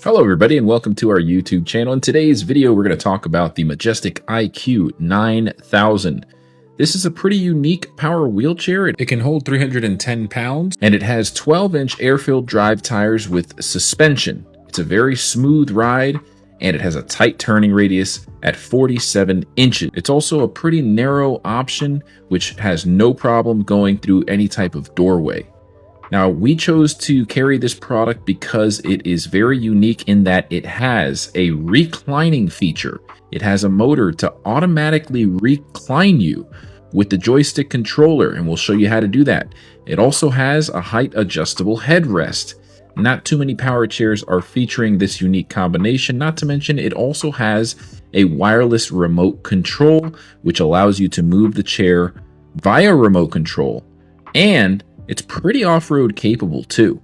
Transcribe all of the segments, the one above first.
Hello everybody and welcome to our YouTube channel. In today's video we're going to talk about the Majestic iQ-9000. This is a pretty unique power wheelchair. It can hold 310 pounds and it has 12-inch air-filled drive tires with suspension. It's a very smooth ride and it has a tight turning radius at 47 inches. It's also a pretty narrow option which has no problem going through any type of doorway. Now, we chose to carry this product because it is very unique in that it has a reclining feature. It has a motor to automatically recline you with the joystick controller, and we'll show you how to do that. It also has a height adjustable headrest. Not too many power chairs are featuring this unique combination, not to mention it also has a wireless remote control, which allows you to move the chair via remote control, and it's pretty off-road capable too.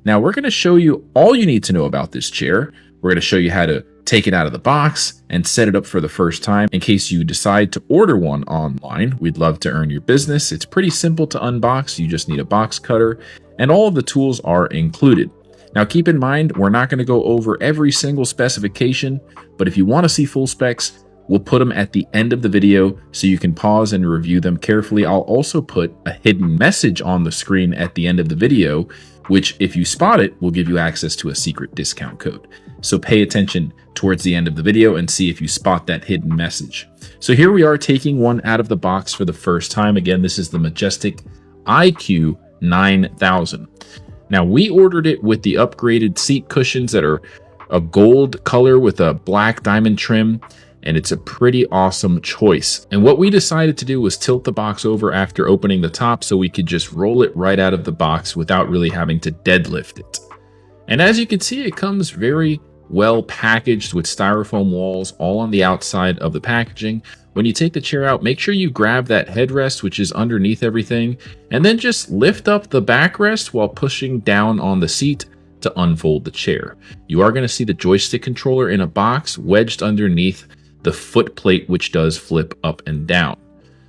Now we're going to show you all you need to know about this chair. We're going to show you how to take it out of the box and set it up for the first time in case you decide to order one online. We'd love to earn your business. It's pretty simple to unbox. You just need a box cutter and all of the tools are included. Now keep in mind, we're not going to go over every single specification, but if you want to see full specs, we'll put them at the end of the video so you can pause and review them carefully. I'll also put a hidden message on the screen at the end of the video, which if you spot it, will give you access to a secret discount code. So pay attention towards the end of the video and see if you spot that hidden message. So here we are taking one out of the box for the first time. Again, this is the Majestic iQ-9000. Now we ordered it with the upgraded seat cushions that are a gold color with a black diamond trim. And it's a pretty awesome choice. And what we decided to do was tilt the box over after opening the top so we could just roll it right out of the box without really having to deadlift it. And as you can see, it comes very well packaged with styrofoam walls all on the outside of the packaging. When you take the chair out, make sure you grab that headrest, which is underneath everything, and then just lift up the backrest while pushing down on the seat to unfold the chair. You are going to see the joystick controller in a box wedged underneath the foot plate, which does flip up and down.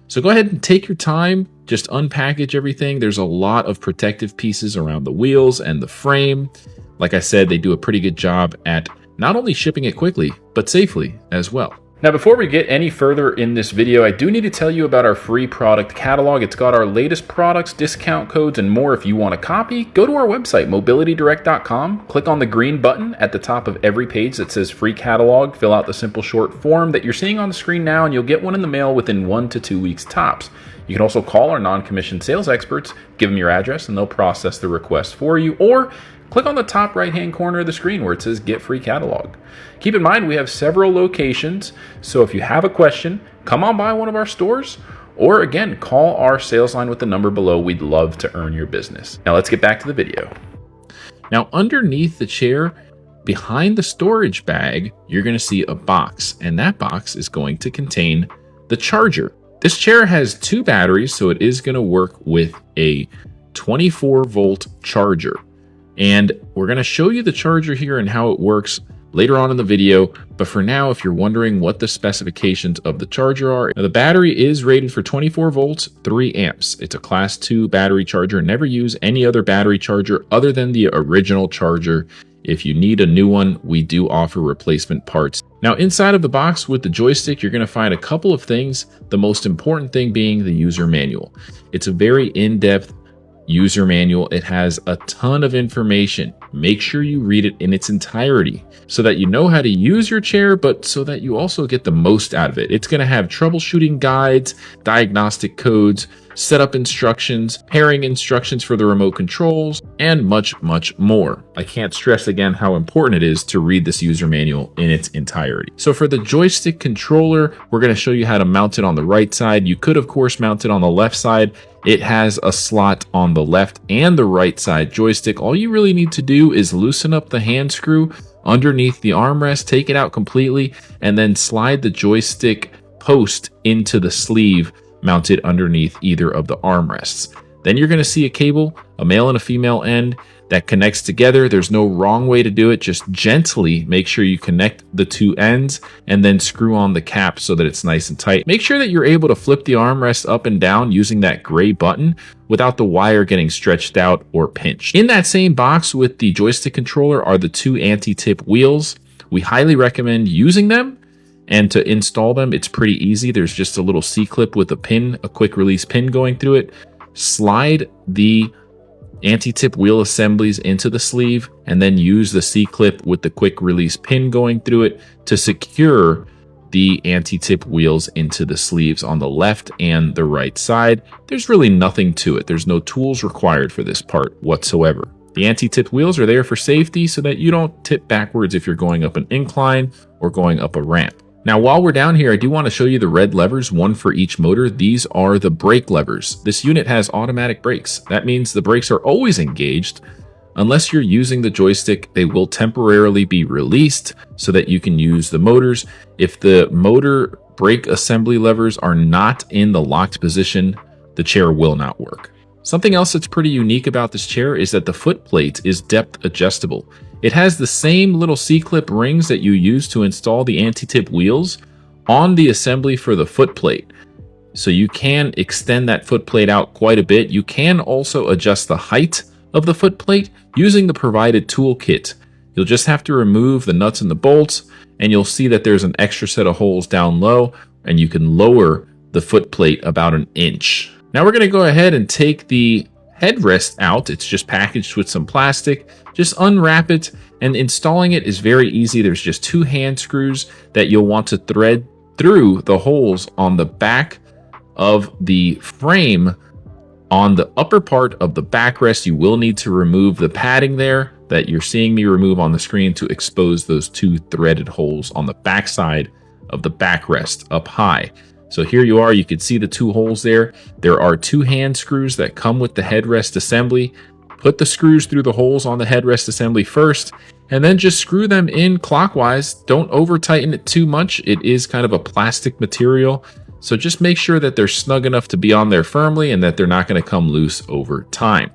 So go ahead and take your time, just unpackage everything. There's a lot of protective pieces around the wheels and the frame. Like I said, they do a pretty good job at not only shipping it quickly, but safely as well. Now, before we get any further in this video, I do need to tell you about our free product catalog. It's got our latest products, discount codes, and more. If you want a copy, go to our website, mobilitydirect.com. Click on the green button at the top of every page that says free catalog. Fill out the simple short form that you're seeing on the screen now, and you'll get one in the mail within 1 to 2 weeks tops. You can also call our non-commissioned sales experts, give them your address, and they'll process the request for you, or click on the top right-hand corner of the screen where it says Get Free Catalog. Keep in mind, we have several locations, so if you have a question, come on by one of our stores, or again, call our sales line with the number below. We'd love to earn your business. Now let's get back to the video. Now underneath the chair, behind the storage bag, you're going to see a box, and that box is going to contain the charger. This chair has 2 batteries, so it is going to work with a 24-volt charger. And we're going to show you the charger here and how it works later on in the video. But for now, if you're wondering what the specifications of the charger are, now the battery is rated for 24 volts, 3 amps. It's a class 2 battery charger. Never use any other battery charger other than the original charger. If you need a new one, we do offer replacement parts. Now inside of the box with the joystick, you're going to find a couple of things. The most important thing being the user manual. It's a very in-depth user manual. It has a ton of information. Make sure you read it in its entirety so that you know how to use your chair, but so that you also get the most out of it. It's going to have troubleshooting guides, diagnostic codes, setup instructions, pairing instructions for the remote controls, and much, much more. I can't stress again how important it is to read this user manual in its entirety. So for the joystick controller, we're going to show you how to mount it on the right side. You could, of course, mount it on the left side. It has a slot on the left and the right side joystick. All you really need to do is loosen up the hand screw underneath the armrest, take it out completely, and then slide the joystick post into the sleeve mounted underneath either of the armrests. Then you're going to see a cable, a male and a female end. that connects together. There's no wrong way to do it. Just gently make sure you connect the two ends and then screw on the cap so that it's nice and tight. Make sure that you're able to flip the armrest up and down using that gray button without the wire getting stretched out or pinched. In that same box with the joystick controller are the two anti-tip wheels. We highly recommend using them, and to install them, it's pretty easy. There's just a little C-clip with a pin, a quick release pin going through it. Slide the anti-tip wheel assemblies into the sleeve and then use the C-clip with the quick release pin going through it to secure the anti-tip wheels into the sleeves on the left and the right side. There's really nothing to it. There's no tools required for this part whatsoever. The anti-tip wheels are there for safety so that you don't tip backwards if you're going up an incline or going up a ramp. Now, while we're down here, I do want to show you the red levers, one for each motor. These are the brake levers. This unit has automatic brakes. That means the brakes are always engaged. Unless you're using the joystick, they will temporarily be released so that you can use the motors. If the motor brake assembly levers are not in the locked position, the chair will not work. Something else that's pretty unique about this chair is that the foot plate is depth adjustable. It has the same little C-clip rings that you use to install the anti-tip wheels on the assembly for the foot plate. So you can extend that foot plate out quite a bit. You can also adjust the height of the foot plate using the provided toolkit. You'll just have to remove the nuts and the bolts, and you'll see that there's an extra set of holes down low, and you can lower the foot plate about an inch. Now we're going to go ahead and take the headrest out. It's just packaged with some plastic. Just unwrap it, and installing it is very easy. There's just two hand screws that you'll want to thread through the holes on the back of the frame. On the upper part of the backrest, you will need to remove the padding there that you're seeing me remove on the screen to expose those two threaded holes on the back side of the backrest up high. So here you are, you can see the two holes there. There are two hand screws that come with the headrest assembly. Put the screws through the holes on the headrest assembly first, and then just screw them in clockwise. Don't over tighten it too much. It is kind of a plastic material. So just make sure that they're snug enough to be on there firmly and that they're not going to come loose over time.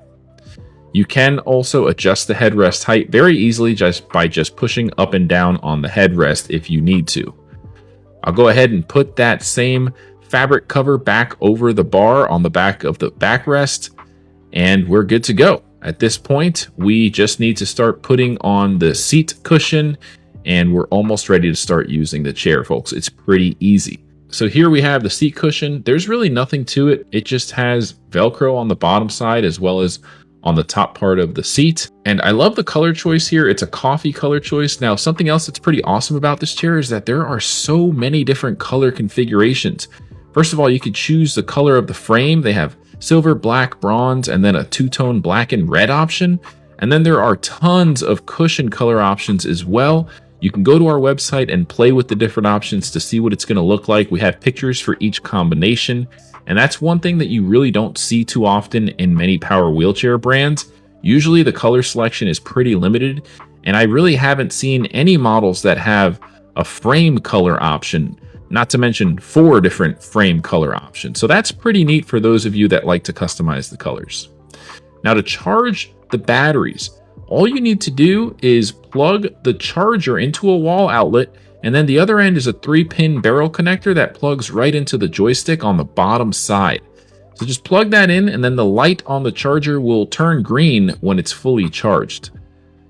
You can also adjust the headrest height very easily just by pushing up and down on the headrest if you need to. I'll go ahead and put that same fabric cover back over the bar on the back of the backrest, and we're good to go. At this point, we just need to start putting on the seat cushion, and we're almost ready to start using the chair, folks. It's pretty easy. So here we have the seat cushion. There's really nothing to it. It just has Velcro on the bottom side as well as on the top part of the seat. And I love the color choice here. It's a coffee color choice. Now, something else that's pretty awesome about this chair is that there are so many different color configurations. First of all, you could choose the color of the frame. They have silver, black, bronze, and then a two-tone black and red option. And then there are tons of cushion color options as well. You can go to our website and play with the different options to see what it's going to look like. We have pictures for each combination. And that's one thing that you really don't see too often in many power wheelchair brands. Usually the color selection is pretty limited, and I really haven't seen any models that have a frame color option, not to mention 4 different frame color options. So that's pretty neat for those of you that like to customize the colors. Now, to charge the batteries, all you need to do is plug the charger into a wall outlet, and then the other end is a 3-pin barrel connector that plugs right into the joystick on the bottom side. So just plug that in, and then the light on the charger will turn green when it's fully charged.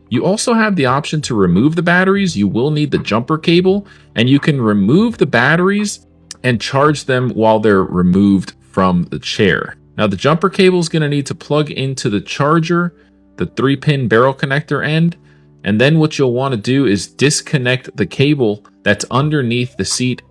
You also have the option to remove the batteries. You will need the jumper cable, and you can remove the batteries and charge them while they're removed from the chair. Now, the jumper cable is going to need to plug into the charger, the 3-pin barrel connector end, and then what you'll want to do is disconnect the cable that's underneath the seat.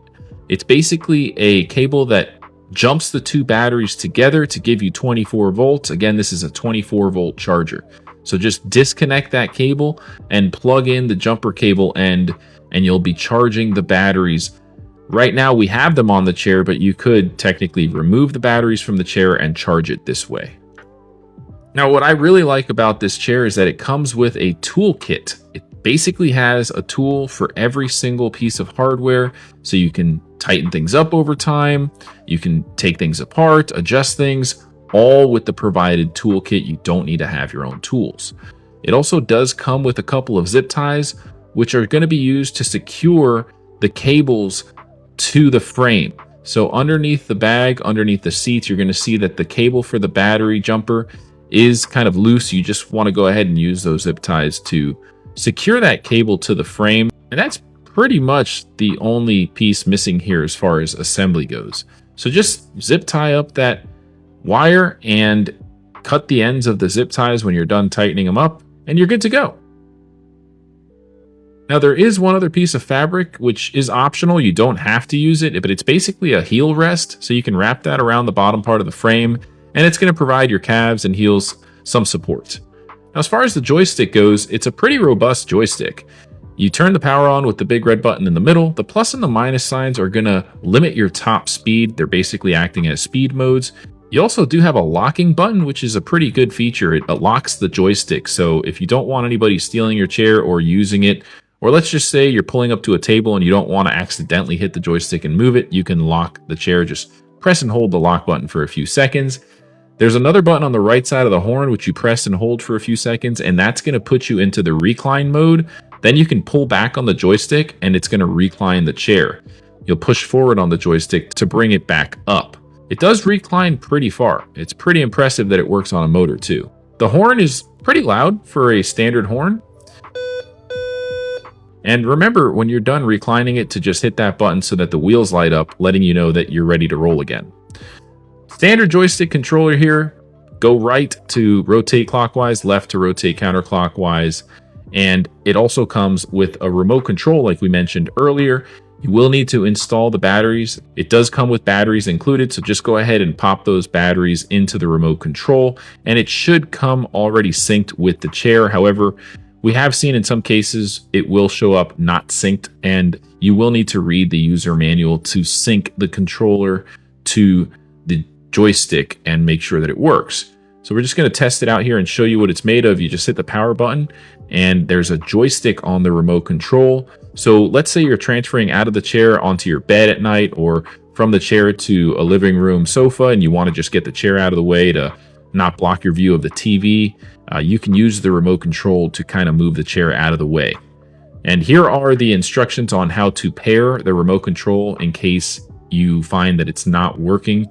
It's basically a cable that jumps the 2 batteries together to give you 24 volts. Again, this is a 24 volt charger. So just disconnect that cable and plug in the jumper cable end, and you'll be charging the batteries. Right now we have them on the chair, but you could technically remove the batteries from the chair and charge it this way. Now, what I really like about this chair is that it comes with a toolkit. It basically has a tool for every single piece of hardware, so you can tighten things up over time, you can take things apart, adjust things, all with the provided toolkit. You don't need to have your own tools. It also does come with a couple of zip ties, which are going to be used to secure the cables to the frame. So underneath the bag, underneath the seats, you're going to see that the cable for the battery jumper is kind of loose. You just want to go ahead and use those zip ties to secure that cable to the frame. And that's pretty much the only piece missing here as far as assembly goes. So just zip tie up that wire and cut the ends of the zip ties when you're done tightening them up, and you're good to go. Now there is one other piece of fabric which is optional. You don't have to use it, but it's basically a heel rest. So you can wrap that around the bottom part of the frame, and it's going to provide your calves and heels some support. Now as far as the joystick goes, it's a pretty robust joystick. You turn the power on with the big red button in the middle. The plus and the minus signs are going to limit your top speed. They're basically acting as speed modes. You also do have a locking button, which is a pretty good feature. It locks the joystick. So if you don't want anybody stealing your chair or using it, or let's just say you're pulling up to a table and you don't want to accidentally hit the joystick and move it, you can lock the chair. Just press and hold the lock button for a few seconds. There's another button on the right side of the horn, which you press and hold for a few seconds, and that's going to put you into the recline mode. Then you can pull back on the joystick and it's going to recline the chair. You'll push forward on the joystick to bring it back up. It does recline pretty far. It's pretty impressive that it works on a motor too. The horn is pretty loud for a standard horn. And remember, when you're done reclining it, to just hit that button so that the wheels light up, letting you know that you're ready to roll again. Standard joystick controller here. Go right to rotate clockwise, left to rotate counterclockwise. And it also comes with a remote control like we mentioned earlier. You will need to install the batteries. It does come with batteries included, so just go ahead and pop those batteries into the remote control, and it should come already synced with the chair. However, we have seen in some cases it will show up not synced, and you will need to read the user manual to sync the controller to the joystick and make sure that it works. So we're just going to test it out here and show you what it's made of. You just hit the power button, and there's a joystick on the remote control. So let's say you're transferring out of the chair onto your bed at night, or from the chair to a living room sofa, and you want to just get the chair out of the way to not block your view of the TV. You can use the remote control to kind of move the chair out of the way. And here are the instructions on how to pair the remote control in case you find that it's not working.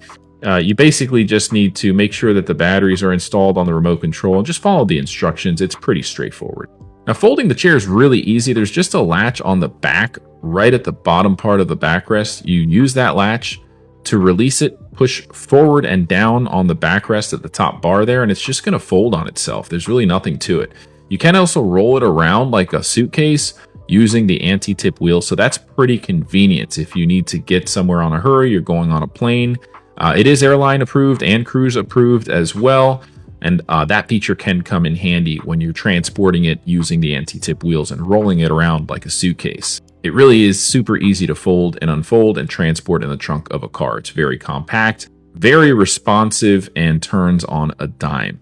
You basically just need to make sure that the batteries are installed on the remote control and just follow the instructions. It's pretty straightforward. Now, folding the chair is really easy. There's just a latch on the back, right at the bottom part of the backrest. You use that latch to release it, push forward and down on the backrest at the top bar there, and it's just going to fold on itself. There's really nothing to it. You can also roll it around like a suitcase using the anti-tip wheel, so that's pretty convenient if you need to get somewhere on a hurry, you're going on a plane. It is airline approved and cruise approved as well. And that feature can come in handy when you're transporting it using the anti-tip wheels and rolling it around like a suitcase. It really is super easy to fold and unfold and transport in the trunk of a car. It's very compact, very responsive, and turns on a dime.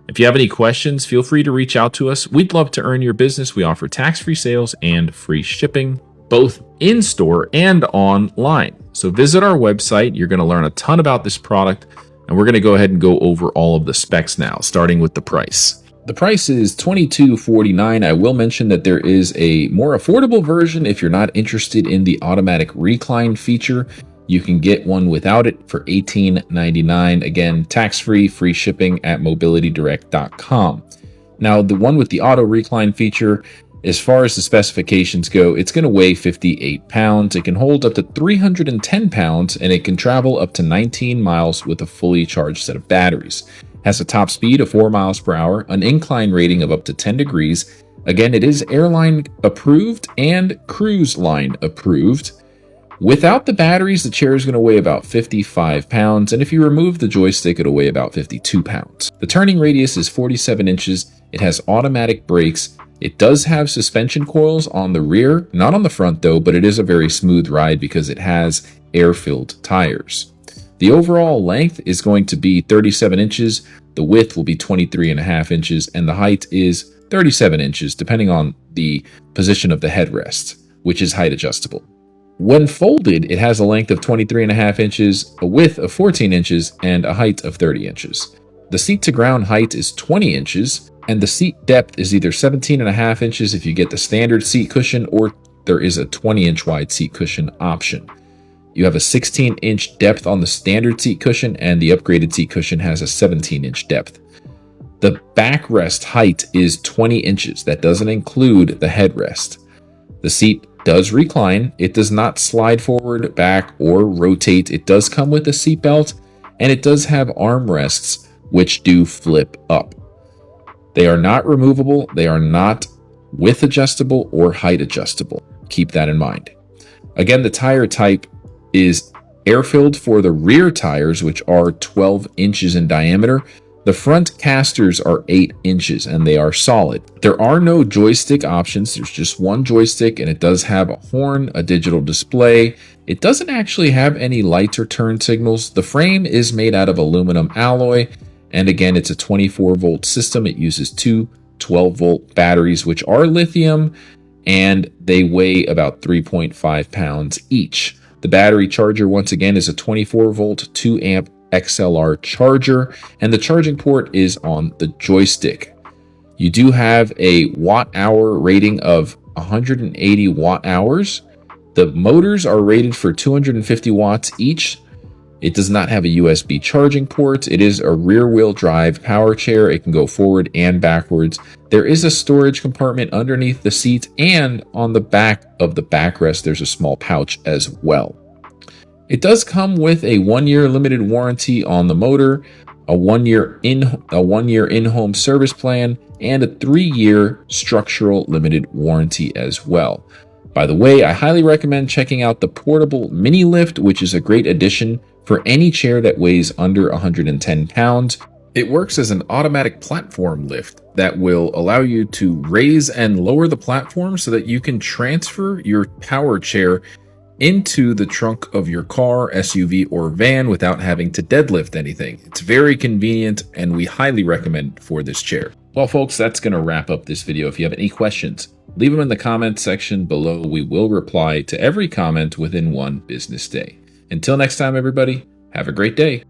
If you have any questions, feel free to reach out to us. We'd love to earn your business. We offer tax-free sales and free shipping, both in-store and online. So visit our website. You're going to learn a ton about this product. And we're going to go ahead and go over all of the specs now, starting with the price. The price is $22.49. I will mention that there is a more affordable version if you're not interested in the automatic recline feature. You can get one without it for $18.99. Again, tax-free, free shipping at mobilitydirect.com. Now, the one with the auto recline feature, as far as the specifications go, it's going to weigh 58 pounds. It can hold up to 310 pounds, and it can travel up to 19 miles with a fully charged set of batteries. Has a top speed of 4 miles per hour, an incline rating of up to 10 degrees. Again, it is airline approved and cruise line approved. Without the batteries, the chair is going to weigh about 55 pounds, and if you remove the joystick, it'll weigh about 52 pounds. The turning radius is 47 inches. It has automatic brakes. It does have suspension coils on the rear, not on the front though, but it is a very smooth ride because it has air-filled tires. The overall length is going to be 37 inches, the width will be 23.5 inches, and the height is 37 inches, depending on the position of the headrest, which is height adjustable. When folded, it has a length of 23.5 inches, a width of 14 inches, and a height of 30 inches. The seat to ground height is 20 inches, And the seat depth is either 17.5 inches if you get the standard seat cushion, or there is a 20-inch wide seat cushion option. You have a 16-inch depth on the standard seat cushion, and the upgraded seat cushion has a 17-inch depth. The backrest height is 20 inches. That doesn't include the headrest. The seat does recline. It does not slide forward, back, or rotate. It does come with a seat belt, and it does have armrests, which do flip up. They are not removable. They are not width adjustable or height adjustable. Keep that in mind. Again, the tire type is air-filled for the rear tires, which are 12 inches in diameter. The front casters are 8 inches, and they are solid. There are no joystick options. There's just one joystick, and it does have a horn, a digital display. It doesn't actually have any lights or turn signals. The frame is made out of aluminum alloy, and again, it's a 24-volt system. It uses two 12-volt batteries, which are lithium, and they weigh about 3.5 pounds each. The battery charger, once again, is a 24-volt, 2-amp XLR charger, and the charging port is on the joystick. You do have a watt-hour rating of 180 watt-hours. The motors are rated for 250 watts each. It does not have a USB charging port. It is a rear-wheel drive power chair. It can go forward and backwards. There is a storage compartment underneath the seat, and on the back of the backrest, there's a small pouch as well. It does come with a 1-year limited warranty on the motor, a 1-year in-home service plan, and a 3-year structural limited warranty as well. By the way, I highly recommend checking out the portable mini lift, which is a great addition for any chair that weighs under 110 pounds. It works as an automatic platform lift that will allow you to raise and lower the platform so that you can transfer your power chair into the trunk of your car, SUV, or van without having to deadlift anything. It's very convenient, and we highly recommend for this chair. Well, folks, that's going to wrap up this video. If you have any questions, leave them in the comment section below. We will reply to every comment within 1 business day. Until next time, everybody, have a great day.